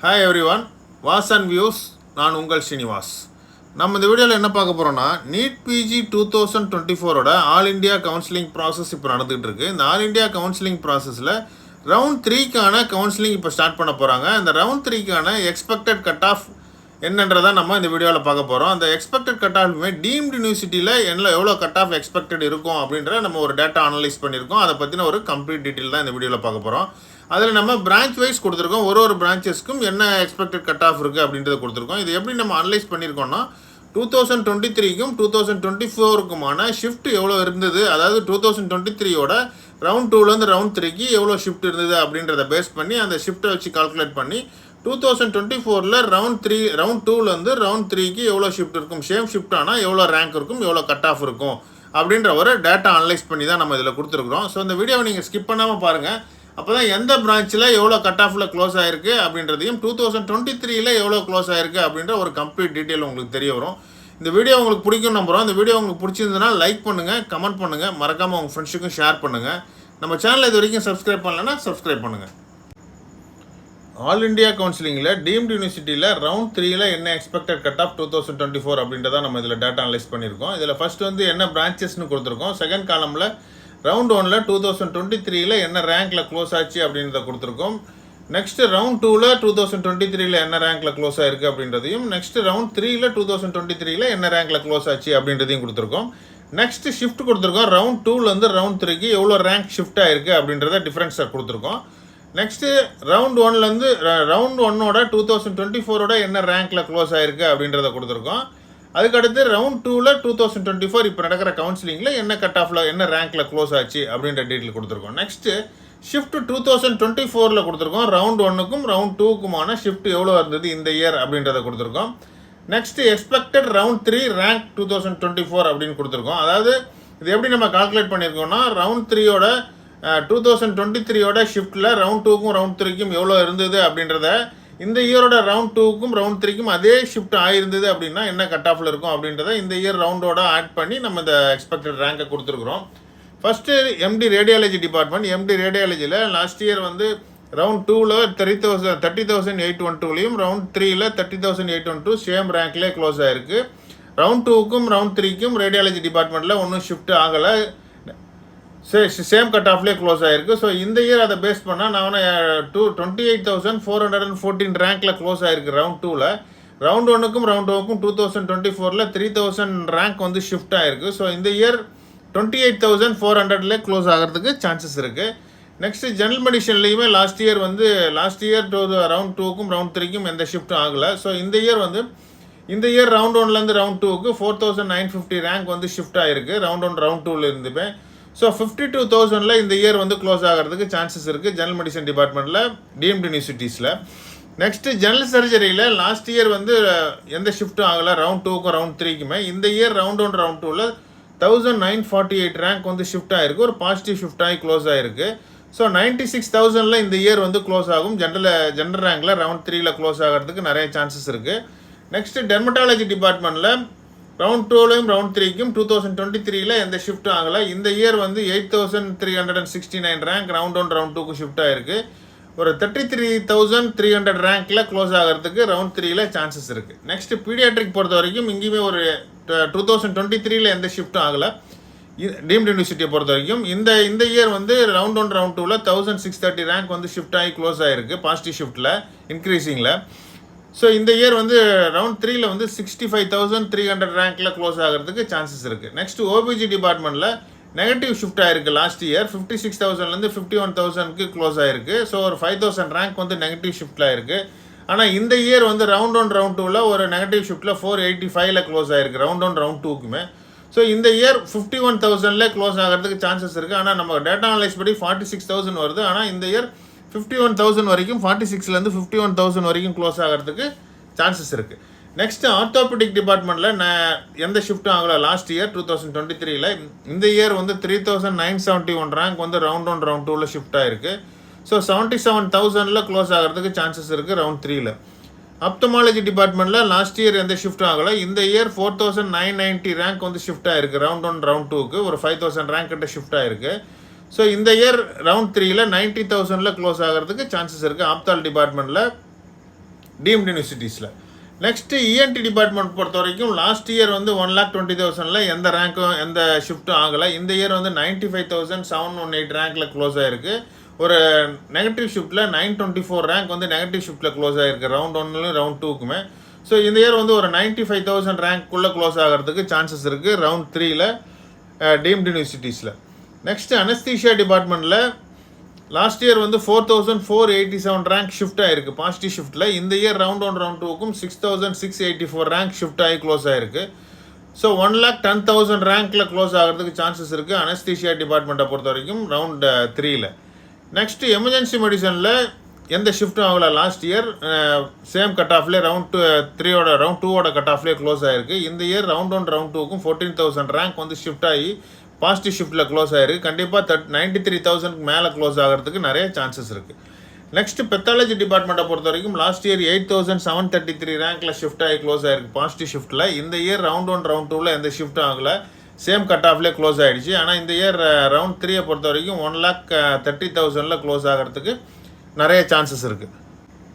Hi everyone, வாஸ் and views. நான் உங்கள் ஸ்ரீனிவாஸ். நம்ம இந்த வீடியோவில் என்ன பார்க்க போகிறோம்னா, NEET PG 2024 all India counselling process இப்போ நடந்துகிட்டு இருக்கு. இந்த ஆல் இண்டியா கவுன்சிலிங் ப்ராசஸில் ரவுண்ட் 3க்கான கவுன்சிலிங் இப்போ ஸ்டார்ட் பண்ண போகிறாங்க. இந்த ரவுண்ட் 3க்கான எக்ஸ்பெக்டட் கட் ஆஃப் என்னன்றதை நம்ம இந்த வீடியோவில் பார்க்க போகிறோம். அந்த எக்ஸ்பெக்டட் கட் ஆஃப்மே டீம்டு யூனிவர்சிட்டியில் எவ்வளோ கட் ஆஃப் எக்ஸ்பெக்டட் இருக்கும் அப்படின்ற நம்ம ஒரு டேட்டா அனலைஸ் பண்ணியிருக்கோம். அதை பற்றின ஒரு கம்ப்ளீட் டீட்டெயில் தான் இந்த வீடியோவில் பார்க்க போகிறோம். அதில் நம்ம பிரான்ச் வைஸ் கொடுத்துருக்கோம். ஒரு பிரான்ச்சஸ்க்கும் என்ன எக்ஸ்பெக்டட் கட் ஆஃப் இருக்குது அப்படின்றத கொடுத்துருக்கோம். இது எப்படி நம்ம அனலைஸ் பண்ணியிருக்கோம்னா, 2023க்கும் 2024க்குமான ஷிஃப்ட் எவ்வளோ இருந்தது, அதாவது 2023யோட ரவுண்ட் 2லேருந்து ரவுண்ட் 3க்கு எவ்வளோ ஷிஃப்ட் இருந்தது அப்படின்றத பேஸ் பண்ணி அந்த ஷிஃப்ட்டை வச்சு கால்குலேட் பண்ணி 2024 ரவுண்ட் 2லேருந்து ரவுண்ட் 3க்கு எவ்வளோ ஷிஃப்ட் இருக்கும், சேம் ஷிஃப்ட் ஆனால் எவ்வளோ ரேங்க் இருக்கும், எவ்வளோ கட் ஆஃப் இருக்கும் அப்படின்ற ஒரு டேட்டா அனலைஸ் பண்ணி தான் நம்ம இதில் கொடுத்துருக்குறோம். ஸோ இந்த வீடியோவை நீங்கள் ஸ்கிப் பண்ணாமல் பாருங்கள். அப்போ தான் எந்த பிரான்ச்சில் எவ்வளோ கட் ஆஃபில் க்ளோஸ் ஆகிருக்கு அப்படின்றதையும் 2023 எவ்வளோ க்ளோஸ் ஆகிருக்கு அப்படின்ற ஒரு கம்ப்ளீட் டீட்டெயில் உங்களுக்கு தெரிய வரும். இந்த வீடியோ உங்களுக்கு பிடிக்கும் நம்புகிறோம். இந்த வீடியோ உங்களுக்கு பிடிச்சிருந்ததுன்னா லைக் பண்ணுங்கள், கமெண்ட் பண்ணுங்கள், மறக்காமல் உங்கள் ஃப்ரெண்ட்ஸுக்கும் ஷேர் பண்ணுங்கள். நம்ம சேனலை இது வரைக்கும் சப்ஸ்கிரைப் பண்ணலைன்னா சப்ஸ்கிரைப் பண்ணுங்கள். ஆல் இண்டியா கவுன்சிலிங்கில் டீம்டு யூனிவர்சிட்டியில் ரவுண்ட் 3ல் என்ன எக்ஸ்பெக்டட் கட் ஆஃப் 2024 அப்படின்றத நம்ம இதில் டேட்டா அனலைஸ் பண்ணியிருக்கோம். இதில் ஃபஸ்ட் வந்து என்ன பிரான்ச்சஸ்னு கொடுத்துருக்கோம். செகண்ட் காலமில் ரவுண்ட் 1ல் 2023 என்ன ரேங்க்கில் க்ளோஸ் ஆச்சு அப்படின்றத கொடுத்துருக்கோம். நெக்ஸ்ட்டு ரவுண்ட் 2ல் 2023 என்ன ரேங்க்கில் க்ளோஸ் ஆயிருக்கு அப்படின்றதையும், நெக்ஸ்ட்டு ரவுண்ட் 3ல் 2023 என்ன ரேங்க்கில் க்ளோஸ் ஆச்சு அப்படின்றதையும் கொடுத்துருக்கோம். நெக்ஸ்ட்டு ஷிஃப்ட் கொடுத்துருக்கோம். ரவுண்ட் 2லேருந்து ரவுண்ட் 3க்கு எவ்வளோ ரேங்க் ஷிஃப்ட் ஆயிருக்கு அப்படின்றத டிஃப்ரென்ஸை கொடுத்துருக்கோம். நெக்ஸ்ட்டு ரவுண்ட் 1லேருந்து ரவுண்ட் 1ஓட 2024 என்ன ரேங்க்கில் க்ளோஸ் ஆயிருக்கு அப்படின்றத கொடுத்துருக்கோம். அதுக்கடுத்து ரவுண்ட் 2ல் 2024 இப்போ நடக்கிற கவுன்சிலிங்கில் என்ன கட் ஆஃபில் என்ன ரேங்க்கில் க்ளோஸ் ஆச்சு அப்படின்ற டீட்டெயில் கொடுத்துருக்கோம். நெக்ஸ்ட்டு ஷிஃப்ட் 2024 கொடுத்துருக்கோம். ரவுண்ட் 1க்கும் ரவுண்ட் 2க்குமான ஷிஃப்ட் எவ்வளோ இருந்தது இந்த இயர் அப்படின்றத கொடுத்துருக்கோம். நெக்ஸ்ட்டு எக்ஸ்பெக்டட் ரவுண்ட் 3 ரேங்க் 2024 அப்படின்னு கொடுத்துருக்கோம். அதாவது இது எப்படி நம்ம கால்குலேட் பண்ணியிருக்கோம்னா, ரவுண்ட் 3யோட 2023யோட ஷிஃப்ட்டில் ரவுண்ட் 2க்கும் ரவுண்ட் 3க்கும் எவ்வளோ இருந்தது அப்படின்றத இந்த இயரோட ரவுண்ட் 2க்கும் ரவுண்ட் 3க்கும் அதே ஷிஃப்ட் ஆகிருந்தது அப்படின்னா என்ன கட் ஆஃபில் இருக்கும் அப்படின்றத இந்த இயர் ரவுண்டோட ஆட் பண்ணி நம்ம இந்த எக்ஸ்பெக்டட் ரேங்கை கொடுத்துருக்குறோம். First MD radiology department. MD ரேடியாலஜியில் லாஸ்ட் இயர் வந்து ரவுண்ட் 2ல் 30,812லையும் ரவுண்ட் 3ல் 30,812 சேம் ரேங்க்லேயே க்ளோஸ் ஆகிருக்கு. ரவுண்ட் 2க்கும் ரவுண்ட் 3க்கும் ரேடியாலஜி டிபார்ட்மெண்ட்டில் ஒன்றும் ஷிஃப்ட் ஆகலை, சேம் கட் ஆஃப்லேயே க்ளோஸ் ஆகிருக்கு. ஸோ இந்த இயர் அதை பேஸ் பண்ணால் நான் 28,414 ரேங்க்கில் க்ளோஸ் ஆகிருக்கு ரவுண்ட் 2ல். ரவுண்ட் 1க்கும் ரவுண்ட் 2க்கும் 2024 3,000 ரேங்க் வந்து ஷிஃப்ட் ஆகிருக்கு. ஸோ இந்த இயர் 28,400 க்ளோஸ் ஆகிறதுக்கு சான்சஸ் இருக்குது. Next general மெடிஷன்லேயுமே last year round 2க்கும் ரவுண்ட் 3க்கும் எந்த ஷிஃப்ட்டும் ஆகலை. ஸோ இந்த இயர் ரவுண்ட் 1லேருந்து ரவுண்ட் 2க்கு 4,950 ரேங்க் வந்து ஷிஃப்ட் ஆகிருக்கு ரவுண்ட் 1 ரவுண்ட் 2ல இருந்துமே. ஸோ 52,000 இந்த இயர் வந்து க்ளோஸ் ஆகிறதுக்கு சான்சஸ் இருக்குது ஜெனரல் மெடிசன் டிபார்ட்மெண்ட்டில் டீம்டு யூனிவர்சிட்டிஸில். நெக்ஸ்ட்டு ஜெனரல் சர்ஜரியில் லாஸ்ட் இயர் வந்து எந்த ஷிஃப்ட்டும் ஆகலை ரவுண்ட் 2க்கும் ரவுண்ட் 3க்குமே. இந்த இயர் ரவுண்ட் 1 ரவுண்ட் 2ல் 1,948 ரேங்க் வந்து ஷிஃப்ட் ஆகிருக்கு, ஒரு பாசிட்டிவ் ஷிஃப்ட் ஆகி க்ளோஸ் ஆகிருக்கு. ஸோ 96,000 இந்த இயர் வந்து க்ளோஸ் ஆகும். ஜென்ரல் ரேங்கில் ரவுண்ட் 3ல் க்ளோஸ் ஆகிறதுக்கு நிறைய சான்சஸ் இருக்குது. நெக்ஸ்ட்டு டெர்மட்டாலஜி டிபார்ட்மெண்ட்டில் ரவுண்ட் 2லையும் ரவுண்ட் 3க்கும் 2023 எந்த ஷிஃப்ட்டும் ஆகலை. இந்த இயர் வந்து 8,369 ரேங்க் ரவுண்ட் 1 ரவுண்ட் 2க்கு ஷிஃப்ட் ஆகிருக்கு, ஒரு 33,300 ரேங்க்கில் க்ளோஸ் ஆகிறதுக்கு ரவுண்ட் 3ல் சான்சஸ் இருக்குது. நெக்ஸ்ட்டு பீடியாட்ரிக் பொறுத்த வரைக்கும் இங்கேயுமே ஒரு 2023 எந்த ஷிஃப்ட்டும் ஆகலை டீம்டு யூனிவர்சிட்டியை பொறுத்த வரைக்கும். இந்த இயர் வந்து ரவுண்ட் 1 ரவுண்ட் 2ல் 1,630 ரேங்க் வந்து ஷிஃப்ட் ஆகி க்ளோஸ் ஆகிருக்கு பாசிட்டிவ் ஷிஃப்ட்டில் இன்க்ரீஸிங்கில். ஸோ இந்த இயர் வந்து ரவுண்ட் 3ல் வந்து 65,300 ரேங்க்கில் க்ளோஸ் ஆகிறதுக்கு சான்சஸ் இருக்குது. நெக்ஸ்ட்டு ஓபிஜி டிபார்ட்மெண்ட்டில் நெகட்டிவ் ஷிஃப்ட் ஆகிருக்கு லாஸ்ட் இயர் 56,000லேருந்து 51,000க்கு க்ளோஸ் ஆகிருக்கு. ஸோ ஒரு 5,000 ரேங்க் வந்து நெகட்டிவ் ஷிஃப்ட்டில் ஆகிருக்கு. ஆனால் இந்த இயர் வந்து ரவுண்ட் 1 ரவுண்ட் 2ல் ஒரு நெகட்டிவ் ஷிஃப்ட்டில் 485 க்ளோஸ் ஆகிருக்கு ரவுண்ட் 1 ரவுண்ட் 2க்குமே. ஸோ இந்த இயர் 51,000 க்ளோஸ் ஆகிறதுக்கு சான்சஸ் இருக்குது. ஆனால் நம்ம டேட்டா அனலைஸ் படி 46,000 வருது. ஆனால் இந்த இயர் 51,000 வரைக்கும் 46லேருந்து 51,000 வரைக்கும் க்ளோஸ் ஆகிறதுக்கு சான்சஸ் இருக்குது. நெக்ஸ்ட்டு ஆர்த்தோபெடிக் டிபார்ட்மெண்ட்டில் எந்த ஷிஃப்ட்டும் ஆகலை லாஸ்ட் இயர் 2023. இந்த இயர் வந்து 3,971 ரேங்க் வந்து ரவுண்ட் 1 ரவுண்ட் 2ல் ஷிஃப்ட் ஆகிருக்கு. ஸோ 77,000 க்ளோஸ் ஆகிறதுக்கு சான்சஸ் இருக்குது ரவுண்ட் 3ல். ஆப்தமாலஜி டிபார்ட்மெண்ட்டில் லாஸ்ட் இயர் எந்த ஷிஃப்ட்டும் ஆகலை. இந்த இயர் 4,990 ரேங்க் வந்து ஷிஃப்ட் ஆகிருக்கு ரவுண்ட் 1 ரவுண்ட் 2க்கு, ஒரு 5,000 ரேங்க் கிட்ட ஷிஃப்ட் ஆகிருக்கு. ஸோ இந்த இயர் ரவுண்ட் 3ல் 90,000 க்ளோஸ் ஆகிறதுக்கு சான்சஸ் இருக்குது ஆப்தால் டிபார்ட்மெண்ட்டில். டீம்டு யூனிவர்சிட்டிஸில். நெக்ஸ்ட்டு இஎன்டி டிபார்ட்மெண்ட் பொறுத்த வரைக்கும் லாஸ்ட் இயர் வந்து 1,20,000 எந்த ரேங்க்கும் எந்த ஷிஃப்ட்டும் ஆகலை. இந்த இயர் வந்து 95,718 ரேங்க்கில் க்ளோஸ் ஆகிருக்கு. ஒரு நெகட்டிவ் ஷிஃப்ட்டில் 924 ரேங்க் வந்து நெகட்டிவ் ஷிஃப்ட்டில் க்ளோஸ் ஆகிருக்கு ரவுண்ட் 1லையும் ரவுண்ட் 2க்குமே. ஸோ இந்த இயர் வந்து ஒரு 95,000 ரேங்க்குள்ளே க்ளோஸ் ஆகிறதுக்கு சான்சஸ் இருக்குது ரவுண்ட் 3ல் டீம்டு யூனிவர்சிட்டிஸில். நெக்ஸ்ட்டு அனஸ்தீஷியா டிபார்ட்மெண்ட்டில் லாஸ்ட் இயர் வந்து 4,487 ரேங்க் ஷிஃப்ட் ஆகிருக்கு பாசிட்டிவ் ஷிஃப்ட்டில். இந்த இயர் ரவுண்ட் 1 ரவுண்ட் 2க்கும் 6,684 ரேங்க் ஷிஃப்ட் ஆகி க்ளோஸ் ஆகிருக்கு. ஸோ 1,10,000 ரேங்க்கில் க்ளோஸ் ஆகிறதுக்கு சான்சஸ் இருக்குது அனஸ்தீஷியா டிபார்ட்மெண்ட்டை பொறுத்த வரைக்கும் ரவுண்ட் 3ல். நெக்ஸ்ட்டு எமர்ஜென்சி மெடிசனில் எந்த ஷிஃப்ட்டும் ஆகலை லாஸ்ட் இயர். சேம் கட் ஆஃப்லேயே ரவுண்ட் 3ஓட ரவுண்ட் 2ஓட கட் ஆஃப்லேயே க்ளோஸ் ஆகிருக்கு. இந்த இயர் ரவுண்ட் 1 ரவுண்ட் 2க்கும் 14,000 ரேங்க் வந்து ஷிஃப்ட் ஆகி பாசிட்டிவ் ஷிஃப்ட்டில் க்ளோஸ் ஆகிருக்கு. கண்டிப்பாக 93,000 மேலே க்ளோஸ் ஆகிறதுக்கு நிறைய சான்சஸ் இருக்குது. நெக்ஸ்ட்டு பெத்தாலஜி டிபார்ட்மெண்ட்டை பொறுத்த வரைக்கும் லாஸ்ட் இயர் 8,733 ரேங்க்கில் ஷிஃப்ட் ஆகி க்ளோஸ் ஆகிருக்கு பாசிட்டிவ் ஷிஃப்ட்டில். இந்த இயர் ரவுண்ட் 1 ரவுண்ட் 2வில் எந்த ஷிஃப்ட்டும் ஆகலை, சேம் கட் ஆஃப்லேயே க்ளோஸ் ஆகிடுச்சு. ஆனால் இந்த இயர் ரவுண்ட் 3 பொறுத்த வரைக்கும் 1,30,000 க்ளோஸ் ஆகிறதுக்கு நிறைய சான்சஸ் இருக்குது.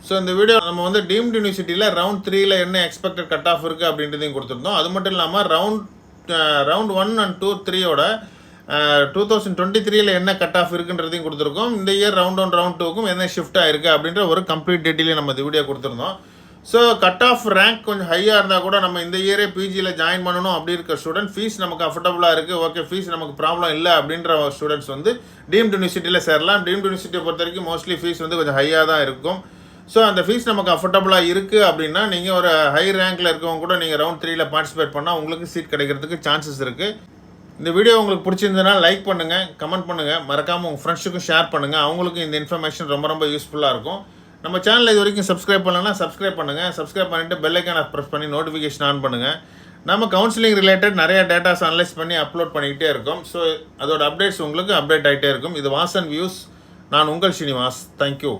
ஸோ இந்த வீடியோ நம்ம வந்து டீம்டு யூனிவர்சிட்டியில் ரவுண்ட் 3ல் என்ன எக்ஸ்பெக்டட் கட் ஆஃப் இருக்குது அப்படின்றதையும் கொடுத்துருந்தோம். அது மட்டும் இல்லாமல் ரவுண்ட் 1 and 2 3யோட 2023ல் என்ன கட் ஆஃப் இருக்குன்றதையும் கொடுத்துருக்கோம். இந்த இயர் ரவுண்ட் 1 ரவுண்ட் 2க்கும் என்ன ஷிஃப்ட் ஆகிருக்கு அப்படின்ற ஒரு கம்ப்ளீட் டீட்டெயிலே நம்ம இந்த வீடியோ கொடுத்துருந்தோம். ஸோ கட் ஆஃப் ரேங்க் கொஞ்சம் ஹையாக இருந்தால் கூட நம்ம இந்த இயரே பிஜியில் ஜாயின் பண்ணணும் அப்படி இருக்க ஸ்டூடெண்ட், ஃபீஸ் நமக்கு அஃபோர்டபுளாக இருக்குது, ஓகே ஃபீஸ் நமக்கு ப்ராப்ளம் இல்லை அப்படின்ற ஸ்டூடெண்ட்ஸ் வந்து டீம்டு யூனிவர்சிட்டியில் சேரலாம். டீம்டு யூனிவர்சிட்டியை பொறுத்த வரைக்கும் மோஸ்ட்லி ஃபீஸ் வந்து கொஞ்சம் ஹையாக தான் இருக்கும். ஸோ அந்த ஃபீஸ் நமக்கு அஃபோர்டபுளாக இருக்குது அப்படின்னா நீங்கள் ஒரு ஹை ரேங்க்கில் இருக்கவங்க கூட நீங்கள் ரவுண்ட் 3ல் பார்ட்டிசிபேட் பண்ணால் உங்களுக்கு சீட் கிடைக்கிறதுக்கு சான்சஸ் இருக்குது. இந்த வீடியோ உங்களுக்கு பிடிச்சிருந்ததுன்னா லைக் பண்ணுங்கள், கமெண்ட் பண்ணுங்கள், மறக்காமல் உங்கள் ஃப்ரெண்ட்ஸுக்கும் ஷேர் பண்ணுங்கள். அவங்களுக்கும் இந்த இன்ஃபர்மேஷன் ரொம்ப ரொம்ப யூஸ்ஃபுல்லாக இருக்கும். நம்ம சேனலில் இது வரைக்கும் சப்ஸ்கிரைப் பண்ணலன்னா சப்ஸ்கிரைப் பண்ணுங்கள். சப்ஸ்கிரைப் பண்ணிவிட்டு பெல் ஐக்கானை ப்ரெஸ் பண்ணி நோட்டிஃபிகேஷன் ஆன் பண்ணுங்கள். நம்ம கவுன்சிலிங் ரிலேட்டட் நிறைய டேட்டாஸ் அனலைஸ் பண்ணி அப்லோட் பண்ணிக்கிட்டே இருக்கோம். ஸோ அதோட அப்டேட்ஸ் உங்களுக்கு அப்டேட் ஆகிட்டே இருக்கும். இது வாசன் வியூஸ். நான் உங்கள் ஸ்ரீனிவாஸ். தேங்க்யூ.